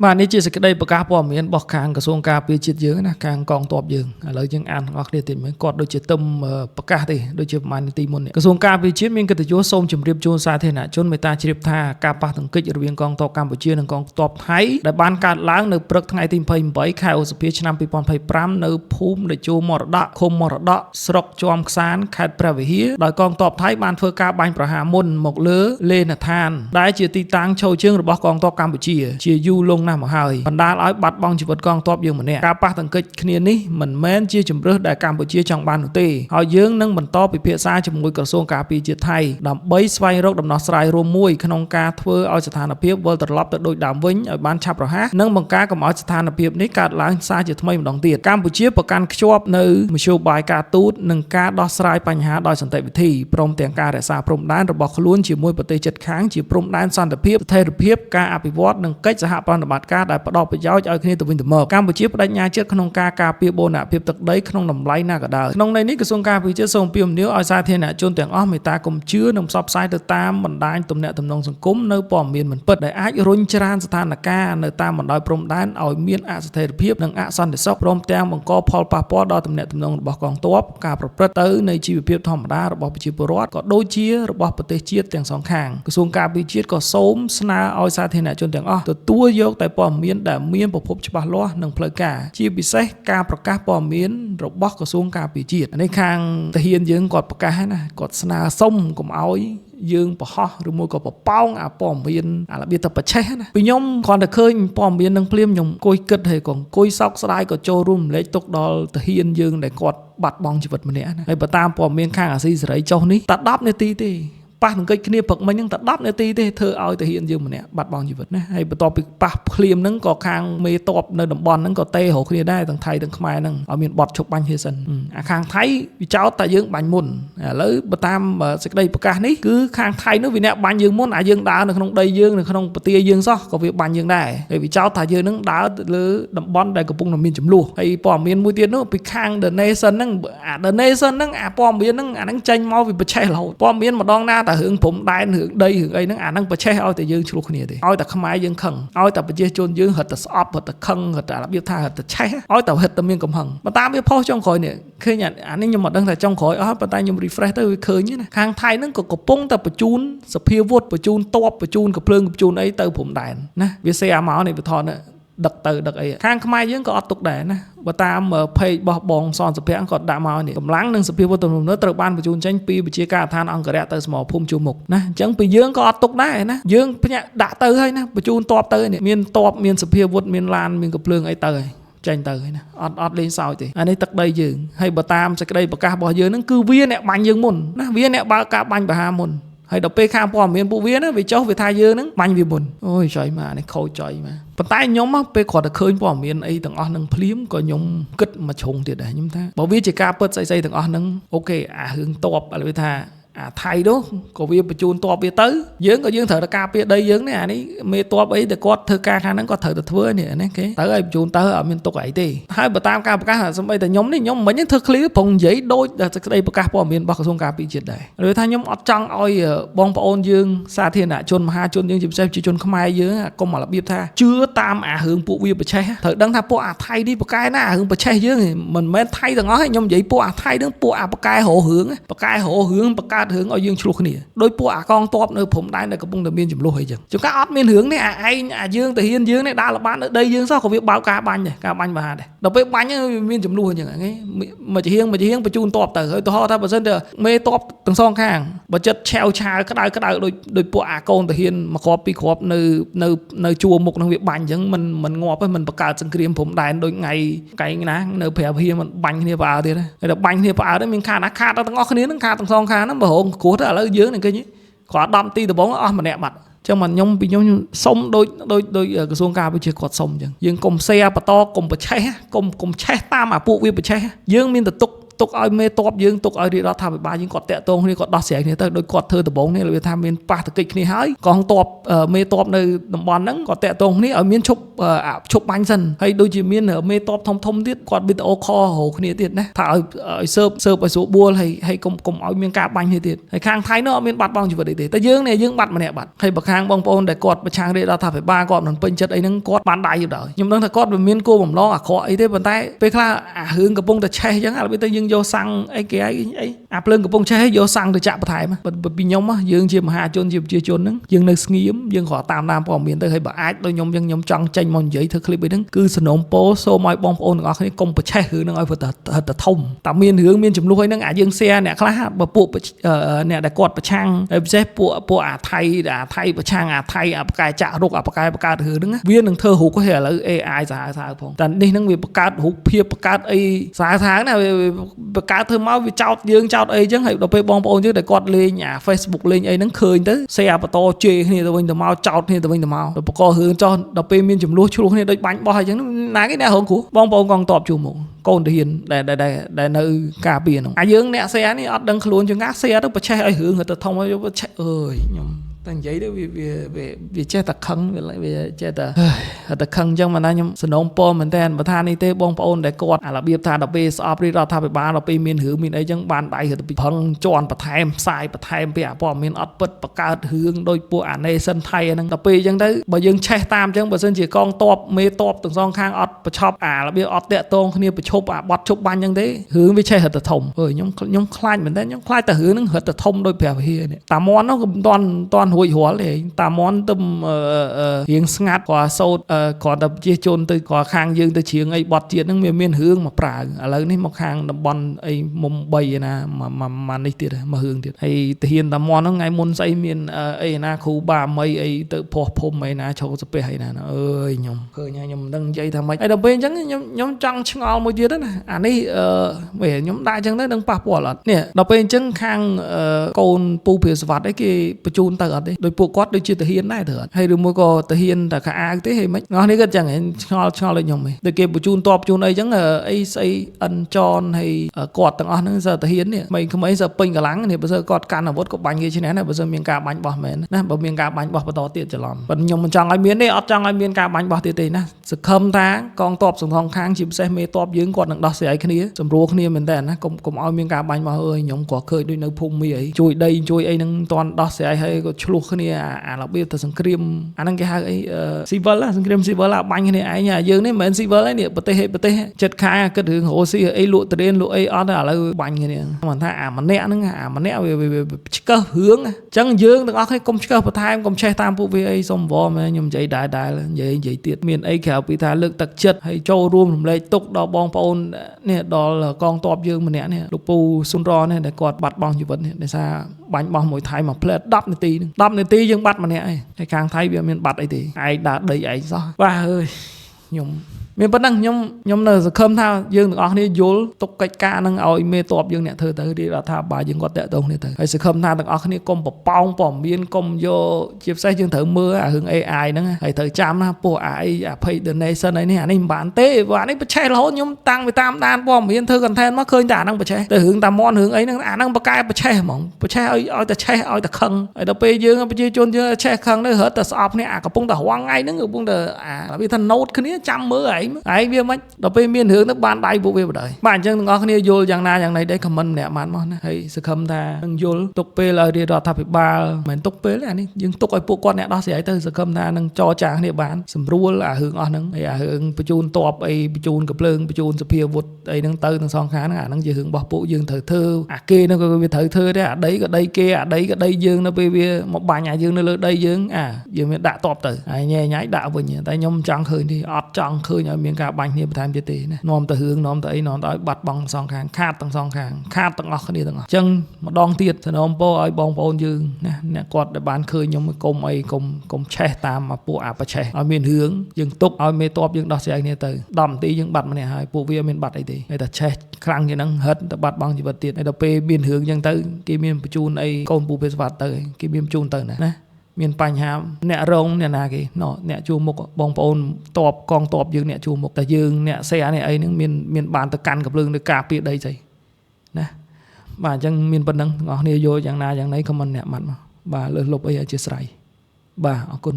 បាទនេះជាសេចក្តីប្រកាសព័ត៌មានរបស់ខាងក្រសួងការពារជាតិយើងណាខាងកងទ័ពយើងឥឡូវយើងអានទាំងអស់គ្នាតិចមើលគាត់ដូចជាទឹមប្រកាសទេដូចជាប្រហែលនាទីមុននេះក្រសួងការពារជាតិមានកិត្តិយសសូមជម្រាបជូនសាធារណជនមេត្តាជ្រាបថាការប៉ះទង្គិចរវាងកងទ័ពកម្ពុជានិងកងទ័ពថៃដែលបានកើតឡើងនៅព្រឹកថ្ងៃទី28ខែឧសភាឆ្នាំ2025នៅភូមិតេជោមរតកឃុំមរតកស្រុកជាំខ្សានខេត្តព្រះវិហារដោយកងទ័ពថៃបានធ្វើការបាញ់ប្រហារមុនមកលើលេនឋានដែលជាទីតាំងឈរជើងរបស់កងទ័ពកម្ពុជាជាយូរលង់ណាស់មកហើយបណ្ដាលឲ្យបាត់បង់ជីវិតកងទ័ពយើងម្នាក់ការប៉ះទង្គិចគ្នានេះមិនមែនជាជំរើសដែលកម្ពុជាចង់បាននោះទេហើយយើងនឹងបន្តពិភាក្សាជាមួយក្រសួងការពារជាតិថៃដើម្បីស្វែងរកដំណោះស្រាយរួមមួយក្នុងការធ្វើឲ្យស្ថានភាពវិលត្រឡប់ទៅដូចដើមវិញឲ្យបានឆាប់រហ័សនិងបង្ការកុំឲ្យស្ថានភាពនេះកើតឡើងសារជាថ្មីម្ដងទៀតកម្ពុជាប្រកាន់ខ្ជាប់នៅមធ្យោបាយការទូតនិងការដោះស្រាយបញ្ហាដោយសន្តិវិធីព្រមទាំងការរក្សាព្រំដែនរបស់ខ្លួនជាមួយប្រទេសជិតខាងជាព្រំដែនសន្តិភាពស្ថិរភាពការអភិវឌ្ឍនិងកិច្ចសហប្រតិបត្តិការដែលផ្ដល់ប្រយោជន៍ឲ្យគ្នាទៅវិញទៅមកកម្ពុជាបដិញ្ញាចិត្តក្នុងការការពារបូរណភាពទឹកដីក្នុងតម្លៃណាក៏ដោយក្នុងន័យនេះក្រសួងការពារជាតិសូមអំពាវនាវឲ្យសាធារណជនទាំងអស់មេត្តាកុំជឿនិងផ្សព្វផ្សាយទៅតាមបណ្ដាញទំនាក់ទំនងសង្គមនៅព័ត៌មានមិនពិតដែលអាចរុញច្រានស្ថានភាពនៅតាមបណ្ដោយព្រំដែនឲ្យមានអស្ថិរភាពនិងអសន្តិសុខព្រមទាំងបង្កផលប៉ះពាល់ដល់ទំនាក់ទំនងរបស់កងទ័ពការប្រព្រឹត្តទៅនៃជីវភាពធម្មតារបស់ប្រជាពលរដ្ឋក៏ដូចជារបស់ប្រទេសជាតិទាំងសងខាងក្រសួងការពារជាតិក៏សូមស្នើឲ្យសាធារណជនទាំងអស់ទទួលយកតែព័ត៌មានដែលមានប្រភពច្បាស់លាស់និងផ្លូវការជាពិសេសការប្រកាសព័ត៌មានរបស់ក្រសួងការពារជាតិនេះខាងទាហានយើងគាត់ប្រកាសណាគាត់ស្នើសុំកុំឲ្យយើងបរោះឬមួយក៏បប៉ោងអាព័ត៌មានអារបៀបទៅប្រឆេះណាពីខ្ញុំគ្រាន់តែឃើញព័ត៌មាននឹងភ្លាមខ្ញុំអង្គុយគិតហើយក៏អង្គុយសោកស្ដាយក៏ចូលរួមរំលែកទុកដល់ទាហានយើងដែលគាត់បាត់បង់ជីវិតម្នាក់ណាហើយបើតាមព័ត៌មានខាងអាស៊ីសេរីចុះនេះតែ10នាទីទេប៉ះទង្គិចគ្នាព្រឹកមិញហ្នឹងតែ10នាទីទេធ្វើឲ្យទាហានយើងម្នាក់បាត់បង់ជីវិតណាហើយបន្ទាប់ពីប៉ះភ្លាមហ្នឹងក៏ខាងមេតបនៅតំបន់ហ្នឹងក៏តេរកគ្នាដែរទាំងថៃទាំងខ្មែរហ្នឹងឲ្យមានបទឈប់បាញ់គ្នាសិនអាខាងថៃវាចោទតែយើងបាញ់មុនឥឡូវបើតាមសេចក្តីប្រកាសនេះគឺខាងថៃនោះវាអ្នកបាញ់យើងមុនយើងដើរនៅក្នុងដីយើងនៅក្នុងប្រទេសយើងសោះក៏វាបាញ់យើងដែរហើយវាចោទថាយើងហ្នឹងដើរទៅលើតំបន់ដែលកំពុងតែមានចំនួនហើយព័ត៌មានមួយទៀតនោះពីខាង The Nation ហ្នឹងThe Nation ហ្នឹងព័ត៌មានហ្នឹងអាហ្នឹងចេញមកវាប្រឆេះរហូតព័ត៌មានម្ដងណាតែរឿងព្រំដែនរឿងដីរឿងអីហ្នឹងអាហ្នឹងប្រឆេះឲ្យតែយើងឆ្លោះគ្នាទេឲ្យតែខ្មែរយើងខឹងឲ្យតែប្រជាជនយើងរត់តែស្អប់រត់តែខឹងរត់តែរបៀបថារត់តែឆេះឲ្យតែរត់តែមានកំហឹងបើតាមវាផុសចុងក្រោយនេះឃើញអានេះខ្ញុំមិនដឹងថាចុងក្រោយអស់ប៉ុន្តែខ្ញុំ refresh ទៅវាឃើញណាខាងថៃហ្នឹងក៏កំពុងតែបញ្ជូនសភាវុធបញ្ជូនតបបញ្ជូនកំភ្លើងបញ្ជូនអីទៅព្រំដែនណាវាសេអាមកនេះវាថតដឹកទៅដឹកអីខាងខ្មែរយើងក៏អត់ទុកដែរណាបើតាមเพจរបស់បងសនសុភ័ក្រគាត់ដាក់មកនេះកម្លាំងនិងសភាវុធទំនើបត្រូវបានបញ្ជូនចេញពីវិជាការដ្ឋានអង្គរៈទៅស្មោភូមិជួរមុខណាអញ្ចឹងពីយើងក៏អត់ទុកដែរណាយើងភ្ញាក់ដាក់ទៅហើយណាបញ្ជូនតបទៅនេះមានតបមានសភាវុធមានឡានមានកំភ្លើងអីទៅហើយចេញទៅហើយណាអត់លេងសើចទេអានេះទឹកដីយើងហើយបើតាមសេចក្តីប្រកាសរបស់យើងហ្នឹងគឺវាអ្នកបាញ់យើងមុនណាវាអ្នកបើកការបាញ់បហាមុនហើយដល់ពេលខាងព័ត៌មានពួកវាណាវាចុះវាថាយើងហ្នឹងបាញ់វាមុនអូយចុយមកនេះខូចចុយមកប៉ុន្តែខ្ញុំពេលគាត់ទៅឃើញព័ត៌មានអីទាំងអស់ហ្នឹងភ្លាមក៏ខ្ញុំគិតមកជ្រុងទៀតដែរខ្ញុំថាបើវាជាការពិតស្អីៗទាំងអស់ហ្នឹងអូខេអារឿងតបឥឡូវថាអាថៃនោះក៏វាបញ្ជូនតបវាទៅយើងក៏យើងត្រូវតែការពារដីយើងនេះអានេះមេតបអីតែគាត់ធ្វើការខាងហ្នឹងគាត់ត្រូវតែធ្វើនេះណាគេទៅឲ្យបញ្ជូនទៅអត់មានទុកអីទេហើយបើតាមការប្រកាសសំបីតែខ្ញុំនេះខ្ញុំមិញធ្វើ clear ប្រងនិយាយដូចសេចក្តីប្រកាសព័ត៌មានរបស់ក្រសួងការពារជាតិដែរឬថាខ្ញុំអត់ចង់ឲ្យបងប្អូនយើងសាធារណជនមហាជនយើងជាពិសេសប្រជាជនខ្មែរយើងកុំមករបៀបថាជឿតាមអារឿងពួកវាប្រឆេះត្រូវដឹងថាពួកអាថៃនេះប្រកែណាអារឿងប្រឆេះយើងមិនមែនថៃទាំងអស់ទេខ្ញុំនិយាយពួកអាថៃហ្នឹងពួកអាប្រកែរហរឿងប្រកែរហរឿងបង្កើតរឿងឲ្យយើងឆ្លោះគ្នាដោយពួកអាកងតបនៅព្រំដែនដែលកំពុងតែមានចំនួនអីចឹងជួនកាលអត់មានរឿងនេះអាឯងអាយើងទៅហ៊ានយើងនេះដើរល្បាតនៅដីយើងសោះក៏វាបើកការបាញ់ដែរការបាញ់បហាដែរដល់ពេលបាញ់មានចំនួនអញ្ចឹងហ្នឹងមកជាហៀងបញ្ជូនតបទៅហើយទៅហៅថាបើសិនតែមេតបទាំងសងខាងបើចិត្តឆាវឆាវក្តៅដោយពួកអាកូនទៅហ៊ានមកគ្រាប់ពីរគ្រាប់នៅជួរមុខនឹងវាបាញ់អញ្ចឹងមិនងាប់ទេមិនបង្កើតសង្គ្រាមព្រំដែនដូចថ្ងៃកែងណានៅប្រាប់ហ៊ាមិនបាញ់គ្នាផ្អើលទៀតហើយដល់បាញ់គ្នាផ្អើលទៅមានខាតខាតទាំងអស់គ្នាហ្នឹងខាតទាំងសងខាងហ្នឹងបើរងគ្រោះទៅឥឡូវយើងនឹងឃើញគាត់10នាទីដំបូងអស់ម្នាក់បាត់ចឹងមកខ្ញុំសុំដូចក្រសួងការពារជាតិគាត់សុំចឹងយើងកុំ share បន្តកុំប្រឆេះកុំឆេះតាមអាពួកវាប្រឆេះយើងមានតែទុក ទុកឲ្យមេតបយើងទុកឲ្យរដ្ឋាភិបាលយើងគាត់តាក់ទងគ្នាគាត់ដោះស្រាយគ្នាទៅដោយគាត់ធ្វើដំបូងនេះវាថាមានប៉ះទង្គិចគ្នាហើយកងទ័ពមេតបនៅតំបន់ហ្នឹងគាត់តាក់ទងគ្នាឲ្យមានឈប់បាញ់សិនហើយដូចជាមានមេតបធំទៀតគាត់វីដេអូខលរកគ្នាទៀតណាថាឲ្យស៊ើបឲ្យស្រួលបួលហើយកុំឲ្យមានការបាញ់គ្នាទៀតហើយខាងថៃនោះអត់មានបាត់បង់ជីវិតអីទេតែយើងបាត់ម្នាក់បាត់ហើយបើខាងបងប្អូនដែលគាត់ប្រឆាំងរាជរដ្ឋាភិបាលគាត់មិនពេញចិត្តអីហ្នឹងគាត់បានដៃទៅដល់ខ្ញុំដឹងថាគាត់មិនមានគោលបំណងអាក្រក់អីទេប៉ុន្តែពេលខ្លះអារឿងកំពុងតែឆេះអញ្ចឹងឥឡូវទៅយើងយកសាំងអីគេអីអាភ្លើងកំពុងឆេះយកសាំងទៅចាក់បន្ថែមពីខ្ញុំយើងជាមហាជនជាប្រជាជនហ្នឹងយើងនៅស្ងៀមយើងគ្រាន់តាមព័ត៌មានទៅហើយបើអាចដូចខ្ញុំចង់ចេញមកនិយាយធ្វើឃ្លីបអីហ្នឹងគឺសំណូមពរសូមឲ្យបងប្អូនទាំងអស់គ្នាកុំប្រឆេះរឿងហ្នឹងឲ្យទៅធំតែមានរឿងមានចំនួនអីហ្នឹងយើង share អ្នកខ្លះបើពួកអ្នកដែលគាត់ប្រឆាំងហើយពិសេសពួកអាថៃប្រឆាំងអាថៃអាបកែចាក់រុកអាបកែបង្កើតរឿងហ្នឹងវានឹងធ្វើរូបឲ្យឥឡូវ AI សាហាវផងតែនេះហ្នឹងវាបង្កើតរូបភាពបង្កើតអីសាហាវណាវាបង្កើតធ្វើមកវាចោតយើងចោតអីចឹងហើយដល់ពេលបងប្អូនយើងដែលគាត់លេងអា Facebook លេងអីហ្នឹងឃើញទៅ share បន្តជេរគ្នាទៅវិញទៅមកចោតគ្នាទៅវិញទៅមកដល់បករឿងចោះដល់ពេលមានចំនួនឆ្លោះគ្នាដូចបាញ់បោះអីចឹងណាគេអ្នករងគ្រោះបងប្អូនកងទ័ពជួមកកូនទាហានដែលនៅការពារហ្នឹងយើងអ្នក share នេះអត់ដឹងខ្លួនជាងណា share ទៅប្រឆេះឲ្យរឿងទៅធំឲ្យប្រឆេះអើយខ្ញុំតែនិយាយទៅវាចេះតែខឹងវាចេះតែខឹងអញ្ចឹងមិនថាខ្ញុំសំណូមពរមែនតើបើថានេះទេបងប្អូនដែលគាត់អារបៀបថាដល់ពេលស្អប់រាជរដ្ឋាភិបាលដល់ពេលមានរឿងមានអីចឹងបានដៃទៅពីផឹងជន់បន្ថែមផ្សាយបន្ថែមពីអាព័ត៌មានអត់ពិតបង្កើតរឿងដោយពួកអាណេសិនថៃហ្នឹងដល់ពេលអញ្ចឹងទៅបើយើងឆេះតាមអញ្ចឹងបើសិនជាកងទ័ពមេទ័ពទាំងសងខាងអត់ប្រឆប់អារបៀបអត់តាក់ទងគ្នាប្រឈប់អាបត់ឈប់បាញ់អញ្ចឹងទេរឿងវាឆេះរត់ទៅធំខ្ញុំខ្លាចមែនតើខ្ញុំខ្លាចតែរឿងហ្នឹងរត់ទៅធំដោយព្រះវិហារនេះតាមមន់នោះក៏មិនតាន់រួចរាល់ទេតាមន់ទៅរៀងស្ងាត់គាត់សោតគាត់ទៅជាជនទៅគាត់ខាងយើងទៅជ្រៀងអីបត់ជាតិហ្នឹងវាមានរឿងមកប្រើឥឡូវនេះមកខាងតំបន់អីមុំ3ណាមកនេះទៀតមករឿងទៀតហើយទាហានតាមន់ហ្នឹងថ្ងៃមុនស្អីមានអីណាគ្រូបាមីអីទៅភ័ស្តុភូមិអីណាឈោស្ពះអីណាអើយខ្ញុំឃើញខ្ញុំមិនដឹងនិយាយថាម៉េចហើយដល់ពេលអញ្ចឹងខ្ញុំចង់ឆ្ងល់មួយទៀតណាអានេះខ្ញុំដាក់អញ្ចឹងទៅនឹងប៉ះពាល់អត់នេះដល់ពេលអញ្ចឹងខាងកូនពូព្រាសវត្តអីគេបញ្ជូនទៅអត់ទេដោយពួកគាត់ដូចជាទាហានដែរត្រូវអត់ហើយឬមួយក៏ទាហានតែខោអាវទេហីមិនងោះនេះគាត់ចឹងឆ្ងល់ដូចខ្ញុំហីដូចគេបញ្ជូនតបជូនអីចឹងអីស្អីអិនចនហើយគាត់ទាំងអស់ហ្នឹងសើទាហាននេះមិនក្មេងសើពេញកម្លាំងនេះបើសើគាត់កាន់អាវុធក៏បាញ់គេឈ្នះដែរបើសើមានការបាញ់បោះមែនណាបើមានការបាញ់បោះបន្តទៀតច្រឡំប៉ុន្តែខ្ញុំមិនចង់ឲ្យមានទេអត់ចង់ឲ្យមានការបាញ់បោះទៀតទេណាសង្ឃឹមថាកងទ័ពសង្ឃងខាងជាពិសេសមេទ័ពយើងគាត់នឹងដោះស្រាយគ្នាសម្រួលគ្នាមែនតើណាកុំឲ្យមានការបាញ់បោះអើយខ្ញុំក៏ឃើញដូចនៅភូមិមីអីជួយដីជួយអីហ្នឹងមិនទាន់ដោះស្រាយហើយក៏ឆ្លោះគ្នាអារបៀបទៅសង្គ្រាមអាហ្នឹងគេហៅអីស៊ីវិលសង្គ្រាមស៊ីវិលបាញ់គ្នាឯងយើងនេះមិនមែនស៊ីវិលទេនេះប្រទេសចិត្តខាងគិតរឿងរ៉ូស៊ីអីលក់ត្រៀនលក់អីអត់ឥឡូវបាញ់គ្នាមិនថាអាម្នាក់ហ្នឹងអាម្នាក់វាឆ្កឹះរឿងអញ្ចឹងយើងទាំងអស់គ្នាកុំឆ្កឹះបន្ថែមកុំឆេះតាមពួកវាអីសុំវល់មែនខ្ញុំនិយាយដែរនិយាយទៀតមានអីក្រៅពីថាលើកទឹកចិត្តហើយចូលរួមរំលែកទុក្ខដល់បងប្អូននេះដល់កងទ័ពយើងម្នាក់នេះលោកពូស៊ុនរនេះដែលគាត់បាត់បង់ជីវិតនេះដោយសារបាញ់បោះមួយថៃមួយផ្លែ10នាទី10នាទីយើងបាត់ម្នាក់ឯងហើយខាងថៃវាមានបាត់អីទេឯងដើរដីឯងសោះបាទអើយខ្ញុំមានប៉ុណ្ណឹងខ្ញុំនៅសង្ឃឹមថាយើងទាំងអស់គ្នាយល់ទុកកិច្ចការនឹងឲ្យមេតបយើងអ្នកធ្វើទៅរាជរដ្ឋាភិបាលយើងគាត់តាក់ទងគ្នាទៅហើយសង្ឃឹមថាទាំងអស់គ្នាកុំបប៉ោងព័ត៌មានកុំយកជាពិសេសយើងត្រូវមើលអារឿង AI ហ្នឹងហើយត្រូវចាំណាពួកអា Page Donation អីនេះអានេះមិនបានទេព្រោះអានេះប្រឆេះរហូតខ្ញុំតាំងពីតាមដានព័ត៌មានធ្វើ content មកឃើញតែអាហ្នឹងប្រឆេះទៅរឿងតាមន់រឿងអីហ្នឹងអាហ្នឹងបកកែប្រឆេះហ្មងប្រឆេះឲ្យតែឆេះឲ្យតែខឹងហើយដល់ពេលយើងប្រជាជនយើងឆេះខឹងទៅរត់តែស្អប់គ្នាអាកំពុងតែរងថ្ងៃហ្នឹងកំពុងតែវាថា note គ្នាចាំមើលឯងវាមិនដល់ពេលមានរឿងទៅបានដៃពួកវាបដ ாய் បាទអញ្ចឹងទាំងអស់គ្នាយល់យ៉ាងណាយ៉ាងណីដែរខមមិនម្នាក់បានមកណាហើយសង្ឃឹមថានឹងយល់ទុកពេលឲ្យរាជរដ្ឋាភិបាលមិនមែនទុកពេលទេអានេះយើងទុកឲ្យពួកគាត់អ្នកដោះស្រាយទៅសង្ឃឹមថានឹងចរចាគ្នាបានសម្រួលអារឿងអស់ហ្នឹងហើយអារឿងបញ្ជូនតបអីបញ្ជូនកំភ្លើងបញ្ជូនសភាវុធអីហ្នឹងទៅទាំងសងខាងហ្នឹងអាហ្នឹងជារឿងរបស់ពួកយើងត្រូវធ្វើអាគេហ្នឹងក៏វាត្រូវធ្វើដែរអាដីក៏ដីគេអាដីក៏ដីយើងនៅពេលវាមកបាញ់អាយើងនៅលើដីយើងយើងមានដាក់តបទៅហើយញ៉ៃដាក់វិញតែខ្ញុំចង់ឃើញទេអត់ចង់ឃើញឲ្យមានការបាញ់គ្នាបន្ថែមទៀតទេណានាំទៅរឿងនាំទៅអីនាំទៅឲ្យបាត់បង់សងខាងខាតទាំងសងខាងខាតទាំងអស់គ្នាទាំងអស់អញ្ចឹងម្ដងទៀតសនំពោឲ្យបងប្អូនយើងណាអ្នកគាត់ដែលបានឃើញខ្ញុំកុំអីកុំឆេះតាមពួកអាប្រឆេះឲ្យមានរឿងយើងទុកឲ្យមេតបយើងដោះស្រាយគ្នាទៅ10នាទីយើងបាត់ម្នាក់ហើយពួកវាមានបាត់អីទេហើយតែឆេះខ្លាំងជាងហ្នឹងហិតទៅបាត់បង់ជីវិតទៀតហើយដល់ពេលមានរឿងអញ្ចឹងទៅគេមានបញ្ជូនអីកូនពូពេស្វាត់ទៅគេមានបញ្ជូនទៅណាមានបញ្ហាអ្នករងអ្នកណាគេអ្នកជួមុខបងប្អូនតបកងតបយើងអ្នកជួមុខតែយើងអ្នកសេអានេះអីហ្នឹងមានបានទៅកាន់កំភ្លើងទៅការពារដីស្អី ណាបាទអញ្ចឹងមានប៉ុណ្ណឹងបងប្អូនយកយ៉ាងណាយ៉ាងណីខមមិនអ្នកម៉ាត់មកបាទលើសលប់អីអធិស្ឋានបាទអរគុណ